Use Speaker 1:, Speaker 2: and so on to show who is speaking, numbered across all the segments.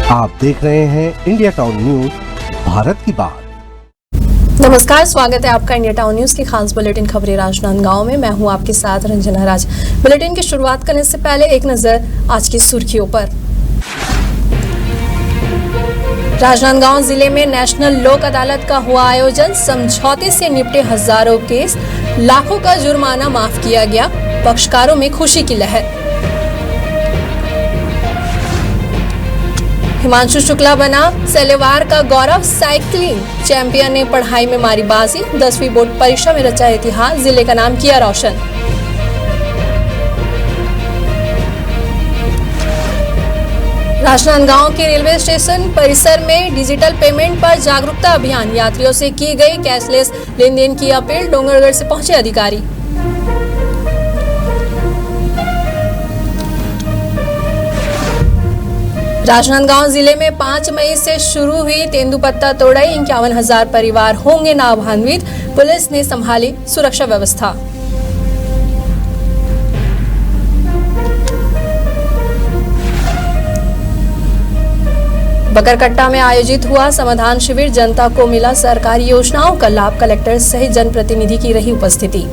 Speaker 1: आप देख रहे हैं इंडिया टाउन न्यूज, भारत की बात।
Speaker 2: नमस्कार, स्वागत है आपका इंडिया टाउन न्यूज की खास बुलेटिन खबरें राजनांदगांव में। मैं हूं आपके साथ रंजना राज। बुलेटिन की शुरुआत करने से पहले एक नजर आज की सुर्खियों पर। राजनांदगांव जिले में नेशनल लोक अदालत का हुआ आयोजन। समझौते से निपटे हजारों केस, लाखों का जुर्माना माफ किया गया। पक्षकारों में खुशी की लहर। हिमांशु शुक्ला बना सेलेवार का गौरव। साइकिलिंग चैंपियन ने पढ़ाई में मारी बाजी। 10वीं बोर्ड परीक्षा में रचा इतिहास, जिले का नाम किया रोशन। राजनांदगांव के रेलवे स्टेशन परिसर में डिजिटल पेमेंट पर जागरूकता अभियान। यात्रियों से की गई कैशलेस लेन देन की अपील। डोंगरगढ़ से पहुंचे अधिकारी। राजनांदगांव जिले में 5 मई से शुरू हुई तेंदुपत्ता तोड़ाई। 51,000 परिवार होंगे लाभान्वित। पुलिस ने संभाली सुरक्षा व्यवस्था। बकरकट्टा में आयोजित हुआ समाधान शिविर। जनता को मिला सरकारी योजनाओं का लाभ। कलेक्टर सहित जनप्रतिनिधि की रही उपस्थिति।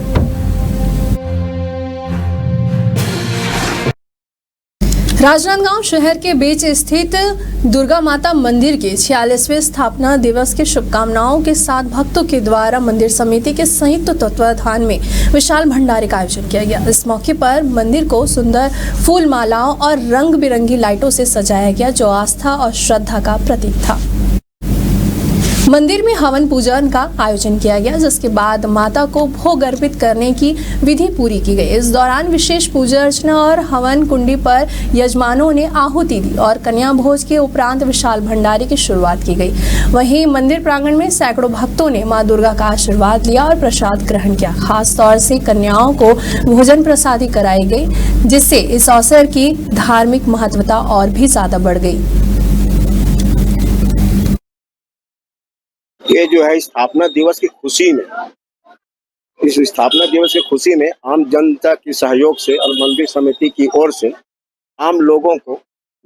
Speaker 2: राजनांदगांव शहर के बीच स्थित दुर्गा माता मंदिर के 46वें स्थापना दिवस की शुभकामनाओं के साथ भक्तों के द्वारा मंदिर समिति के संयुक्त तत्वावधान में विशाल भंडारे का आयोजन किया गया। इस मौके पर मंदिर को सुंदर फूल मालाओं और रंग बिरंगी लाइटों से सजाया गया, जो आस्था और श्रद्धा का प्रतीक था। मंदिर में हवन पूजन का आयोजन किया गया, जिसके बाद माता को भोग अर्पित करने की विधि पूरी की गई। इस दौरान विशेष पूजा अर्चना और हवन कुंडी पर यजमानों ने आहुति दी और कन्या भोज के उपरांत विशाल भंडारे की शुरुआत की गई। वहीं मंदिर प्रांगण में सैकड़ों भक्तों ने मां दुर्गा का आशीर्वाद लिया और प्रसाद ग्रहण किया। खास तौर से कन्याओं को भोजन प्रसादी कराई गई, जिससे इस अवसर की धार्मिक महत्वता और भी ज्यादा बढ़ गई।
Speaker 3: ये जो है स्थापना दिवस की खुशी में, इस स्थापना दिवस की खुशी में आम जनता के सहयोग से और मंदिर समिति की ओर से आम लोगों को,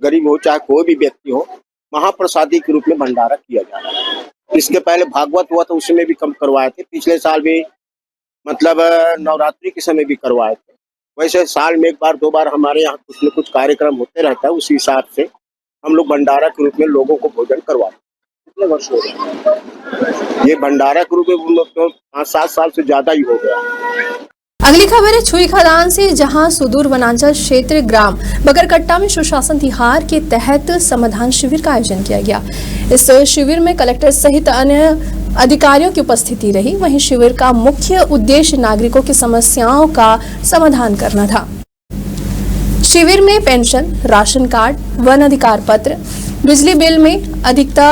Speaker 3: गरीब हो चाहे कोई भी व्यक्ति हो, महाप्रसादी के रूप में भंडारा किया जा रहा है। इसके पहले भागवत हुआ तो उसमें भी कम करवाए थे, पिछले साल भी मतलब नवरात्रि के समय भी करवाए थे। वैसे साल में एक बार दो बार हमारे यहाँ कुछ न कुछ कार्यक्रम होते रहता है। उसी हिसाब से हम लोग भंडारा के रूप में लोगों को भोजन करवाते हैं। कितने वर्ष हो गए ये भंडारा के रूप में? तो 5-7 साल से ज्यादा ही हो गया।
Speaker 2: अगली खबर है छुई खदान से, जहां सुदूर वनांचल क्षेत्र ग्राम बकरकट्टा में सुशासन तिहार के तहत समाधान शिविर का आयोजन किया गया। इस शिविर में कलेक्टर सहित अन्य अधिकारियों की उपस्थिति रही। वहीं शिविर का मुख्य उद्देश्य नागरिकों की समस्याओं का समाधान करना था। शिविर में पेंशन, राशन कार्ड, वन अधिकार पत्र, बिजली बिल में अधिकता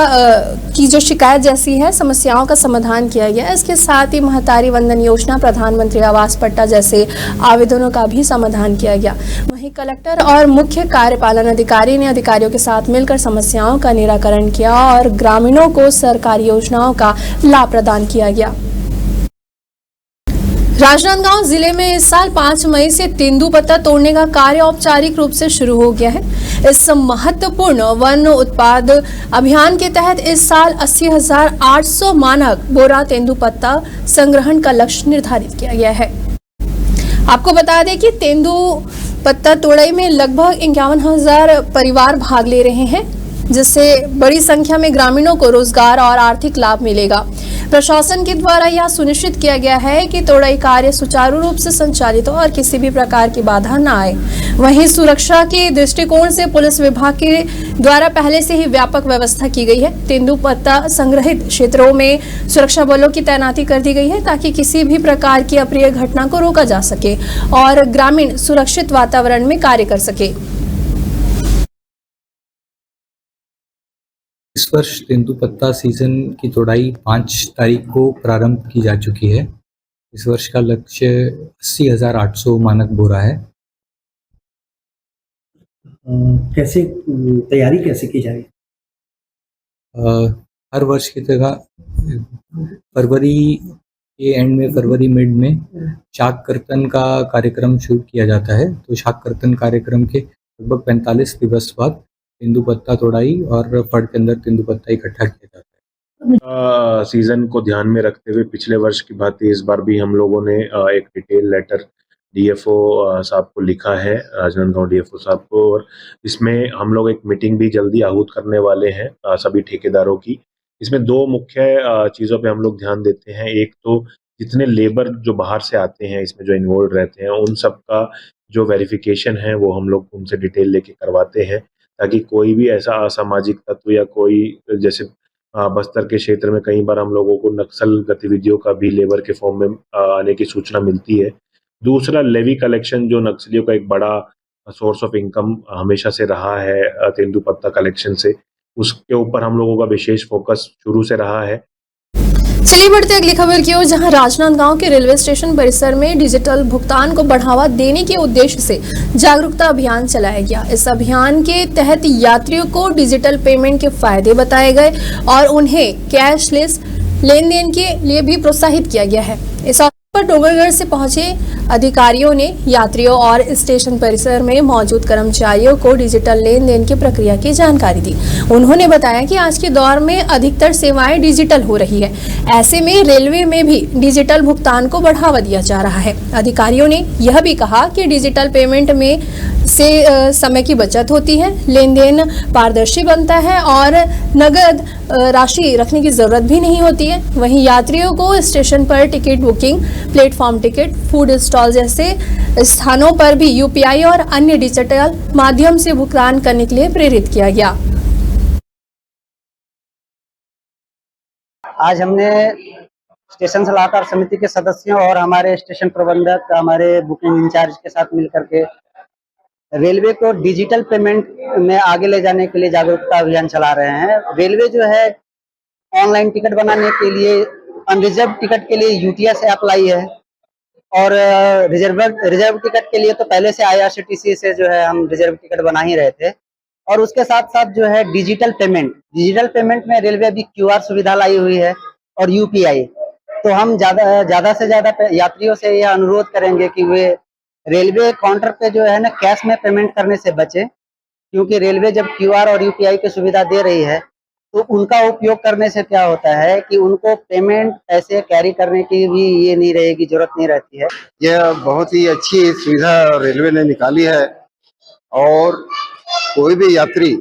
Speaker 2: की जो शिकायत जैसी है समस्याओं का समाधान किया गया। इसके साथ ही महतारी वंदन योजना, प्रधानमंत्री आवास पट्टा जैसे आवेदनों का भी समाधान किया गया। वहीं कलेक्टर और मुख्य कार्यपालन अधिकारी ने अधिकारियों के साथ मिलकर समस्याओं का निराकरण किया और ग्रामीणों को सरकारी योजनाओं का लाभ प्रदान किया गया। राजनांदगांव जिले में इस साल 5 मई से तेंदुपत्ता तोड़ने का कार्य औपचारिक रूप से शुरू हो गया है। इस महत्वपूर्ण वन उत्पाद अभियान के तहत इस साल 80,800 मानक बोरा तेंदुपत्ता संग्रहण का लक्ष्य निर्धारित किया गया है। आपको बता दें कि तेंदुपत्ता तोड़ाई में लगभग 51,000 परिवार भाग ले रहे हैं, जिससे बड़ी संख्या में ग्रामीणों को रोजगार और आर्थिक लाभ मिलेगा। प्रशासन के द्वारा यह सुनिश्चित किया गया है कि तोड़ाई कार्य सुचारू रूप से संचालित हो और किसी भी प्रकार की बाधा न आए। वहीं सुरक्षा के दृष्टिकोण से पुलिस विभाग के द्वारा पहले से ही व्यापक व्यवस्था की गई है। तेंदुपत्ता संग्रहित क्षेत्रों में सुरक्षा बलों की तैनाती कर दी गई है, ताकि किसी भी प्रकार की अप्रिय घटना को रोका जा सके और ग्रामीण सुरक्षित वातावरण में कार्य कर सके।
Speaker 4: इस वर्ष तेंदुपत्ता सीजन की तोड़ाई 5 तारीख को प्रारंभ की जा चुकी है। इस वर्ष का लक्ष्य 80,800 मानक बोरा है।
Speaker 5: कैसे तैयारी कैसे की जाए?
Speaker 4: हर वर्ष की तरह फरवरी के एंड में, फरवरी मिड में शाक कर्तन का कार्यक्रम शुरू किया जाता है। तो शाक कर्तन कार्यक्रम के लगभग 45 दिवस बाद तेंदुपत्ता तोड़ाई और फड़ के अंदर तेंदुपत्ता इकट्ठा किया जाता है।
Speaker 6: सीजन को ध्यान में रखते हुए पिछले वर्ष की भांति इस बार भी हम लोगों ने एक डिटेल लेटर डीएफओ साहब को लिखा है, राजनांदगांव डीएफओ साहब को, और इसमें हम लोग एक मीटिंग भी जल्दी आहूत करने वाले हैं सभी ठेकेदारों की। इसमें दो मुख्य चीज़ों पे हम लोग ध्यान देते हैं। एक तो जितने लेबर जो बाहर से आते हैं इसमें जो इन्वॉल्व रहते हैं उन सब का जो वेरिफिकेशन है वो हम लोग उनसे डिटेल लेके करवाते हैं, ताकि कोई भी ऐसा असामाजिक तत्व या कोई जैसे बस्तर के क्षेत्र में कई बार हम लोगों को नक्सल गतिविधियों का भी लेबर के फॉर्म में आने की सूचना मिलती है। दूसरा, लेवी कलेक्शन जो नक्सलियों का एक बड़ा सोर्स ऑफ इनकम हमेशा से रहा है तेंदुपत्ता कलेक्शन से, उसके ऊपर हम लोगों का विशेष फोकस शुरू से रहा है।
Speaker 2: चलिए बढ़ते अगली खबर की ओर, जहां राजनांदगांव के रेलवे स्टेशन परिसर में डिजिटल भुगतान को बढ़ावा देने के उद्देश्य से जागरूकता अभियान चलाया गया। इस अभियान के तहत यात्रियों को डिजिटल पेमेंट के फायदे बताए गए और उन्हें कैशलेस लेन देन के लिए भी प्रोत्साहित किया गया है। इस अवसर पर डोंगरगढ़ से पहुंचे अधिकारियों ने यात्रियों और स्टेशन परिसर में मौजूद कर्मचारियों को डिजिटल लेन देन की प्रक्रिया की जानकारी दी। उन्होंने बताया कि आज के दौर में अधिकतर सेवाएं डिजिटल हो रही है, ऐसे में रेलवे में भी डिजिटल भुगतान को बढ़ावा दिया जा रहा है। अधिकारियों ने यह भी कहा कि डिजिटल पेमेंट में से समय की बचत होती है, लेन देन पारदर्शी बनता है और नगद राशि रखने की जरूरत भी नहीं होती है। वहीं यात्रियों को स्टेशन पर ticket booking, platform ticket, food stall जैसे स्थानों पर भी यूपीआई और अन्य डिजिटल माध्यम से भुगतान करने के लिए प्रेरित किया गया।
Speaker 7: आज हमने स्टेशन सलाहकार समिति के सदस्यों और हमारे स्टेशन प्रबंधक, हमारे बुकिंग इंचार्ज के साथ मिलकर के रेलवे को डिजिटल पेमेंट में आगे ले जाने के लिए जागरूकता अभियान चला रहे हैं। रेलवे जो है ऑनलाइन टिकट बनाने के लिए अनरिजर्व टिकट के लिए यूटीएस ऐप लाई है और रिजर्व टिकट के लिए तो पहले से आईआरसीटीसी से जो है हम रिजर्व टिकट बना ही रहे थे। और उसके साथ साथ जो है डिजिटल पेमेंट में रेलवे अभी क्यूआर सुविधा लाई हुई है और यूपीआई। तो हम ज्यादा से ज्यादा यात्रियों से यह अनुरोध करेंगे कि वे रेलवे काउंटर पे जो है ना कैश में पेमेंट करने से बचे, क्योंकि रेलवे जब क्यूआर और यूपीआई की सुविधा दे रही है तो उनका उपयोग करने से क्या होता है कि उनको पेमेंट पैसे कैरी करने की भी ये नहीं रहेगी, जरूरत नहीं रहती है।
Speaker 8: यह बहुत ही अच्छी सुविधा रेलवे ने निकाली है और कोई भी यात्री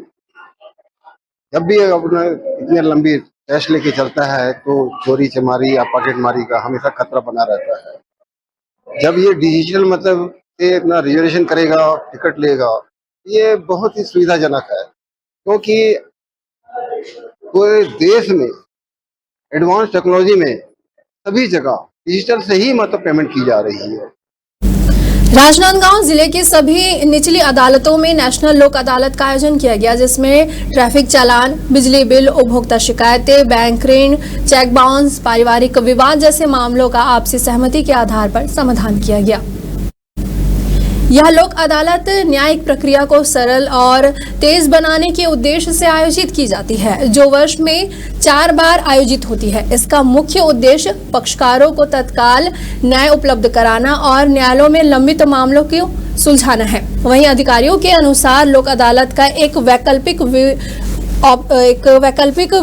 Speaker 8: जब भी अपना इतनी लंबी कैश लेके चलता है तो चोरी चमारी या पॉकेट मारी का हमेशा खतरा बना रहता है। जब ये डिजिटल मतलब से अपना रिजर्वेशन करेगा, टिकट लेगा, ये बहुत ही सुविधाजनक है, क्योंकि पूरे देश में एडवांस टेक्नोलॉजी में सभी जगह डिजिटल से ही मतलब पेमेंट की जा रही है।
Speaker 2: राजनांदगांव जिले की सभी निचली अदालतों में नेशनल लोक अदालत का आयोजन किया गया, जिसमें ट्रैफिक चालान, बिजली बिल, उपभोक्ता शिकायतें, बैंक ऋण, चेक बाउंस, पारिवारिक विवाद जैसे मामलों का आपसी सहमति के आधार पर समाधान किया गया। यह लोक अदालत न्यायिक प्रक्रिया को सरल और तेज बनाने के उद्देश्य से आयोजित की जाती है, जो वर्ष में 4 बार आयोजित होती है। इसका मुख्य उद्देश्य पक्षकारों को तत्काल न्याय उपलब्ध कराना और न्यायालयों में लंबित मामलों को सुलझाना है। वहीं अधिकारियों के अनुसार लोक अदालत का एक वैकल्पिक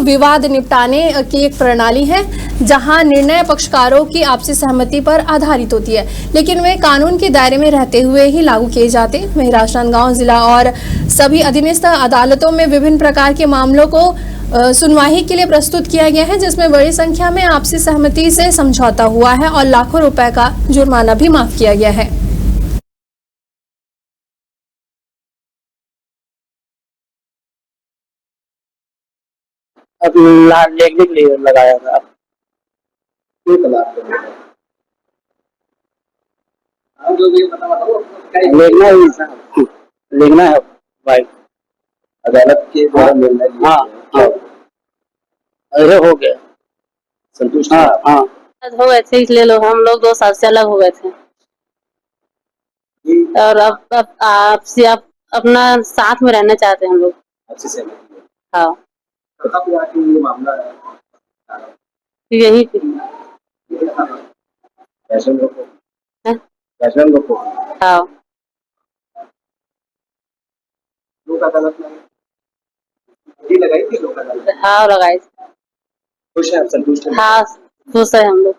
Speaker 2: विवाद निपटाने की एक प्रणाली है, जहां निर्णय पक्षकारों की आपसी सहमति पर आधारित होती है, लेकिन वे कानून के दायरे में रहते हुए ही लागू किए जाते हैं। वहीं राजनांदगांव जिला और सभी अधीनस्थ अदालतों में विभिन्न प्रकार के मामलों को सुनवाई के लिए प्रस्तुत किया गया है, जिसमें बड़ी संख्या में आपसी सहमति से समझौता हुआ है और लाखों रुपए का जुर्माना भी माफ किया गया है।
Speaker 7: अब देखने के लिए लगाया था। लेना है भाई, अदालत के द्वारा निर्णय। हाँ, अरे हो गया, संतुष्ट। हाँ
Speaker 9: हो गए थे, इसलिए लोग हम लोग 2 साल से अलग हो गए थे और अब आपसे आप अपना साथ में रहना चाहते हैं हम लोग।
Speaker 7: अच्छे से।
Speaker 9: हाँ,
Speaker 7: ये मामला है
Speaker 9: यही
Speaker 7: फैशन
Speaker 9: हाँ,
Speaker 7: लोक अदालत में
Speaker 10: ड्यूटी लगाई थी लोक अदालत?
Speaker 9: हाँ लगाए।
Speaker 10: खुश है आप, संतुष्ट हैं?
Speaker 9: हाँ खुश है हम लोग।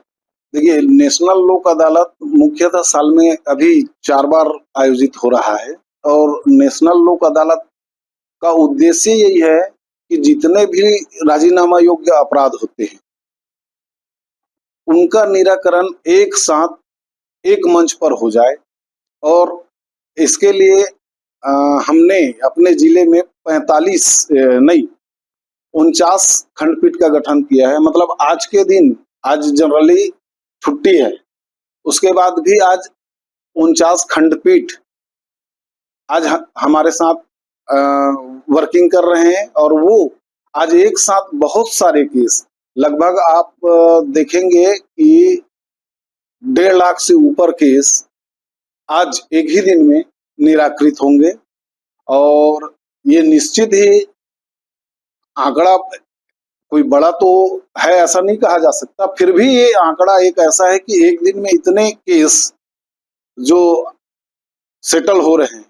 Speaker 11: देखिए, नेशनल लोक अदालत मुख्यतः साल में अभी 4 बार आयोजित हो रहा है और नेशनल लोक अदालत का उद्देश्य यही है कि जितने भी राजीनामा योग्य अपराध होते हैं उनका निराकरण एक साथ एक मंच पर हो जाए। और इसके लिए हमने अपने जिले में 49 खंडपीठ का गठन किया है। मतलब आज के दिन, आज जनरली छुट्टी है, उसके बाद भी आज 49 खंडपीठ आज हमारे साथ वर्किंग कर रहे हैं और वो आज एक साथ बहुत सारे केस, लगभग आप देखेंगे कि 1.5 लाख से ऊपर केस आज एक ही दिन में निराकृत होंगे। और ये निश्चित ही आंकड़ा कोई बड़ा तो है ऐसा नहीं कहा जा सकता, फिर भी ये आंकड़ा एक ऐसा है कि एक दिन में इतने केस जो सेटल हो रहे हैं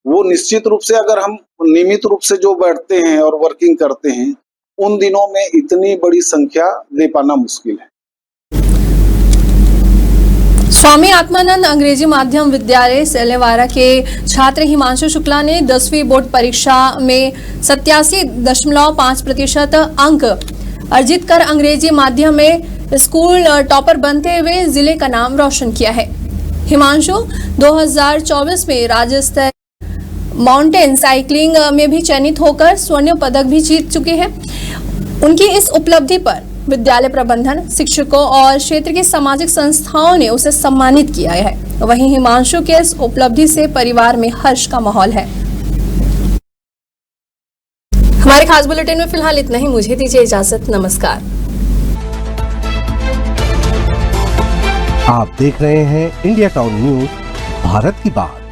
Speaker 11: वो निश्चित रूप से, अगर हम नियमित रूप से जो बैठते हैं और वर्किंग करते हैं, उन दिनों में इतनी बड़ी संख्या दे पाना मुश्किल है।
Speaker 2: स्वामी आत्मानंद अंग्रेजी माध्यम विद्यालय सेलेवारा के छात्र हिमांशु शुक्ला ने 10वीं बोर्ड परीक्षा में 87.5% अंक अर्जित कर अंग्रेजी माध्यम में स्कूल टॉपर बनते हुए जिले का नाम रोशन किया है। हिमांशु 2024 में राज्य स्तर माउंटेन साइकिलिंग में भी चयनित होकर स्वर्ण पदक भी जीत चुके हैं। उनकी इस उपलब्धि पर विद्यालय प्रबंधन, शिक्षकों और क्षेत्र की सामाजिक संस्थाओं ने उसे सम्मानित किया है। वहीं हिमांशु के इस उपलब्धि से परिवार में हर्ष का माहौल है। हमारे खास बुलेटिन में फिलहाल इतना ही। मुझे दीजिए इजाजत। नमस्कार।
Speaker 1: आप देख रहे हैं इंडिया टाउन न्यूज, भारत की बात।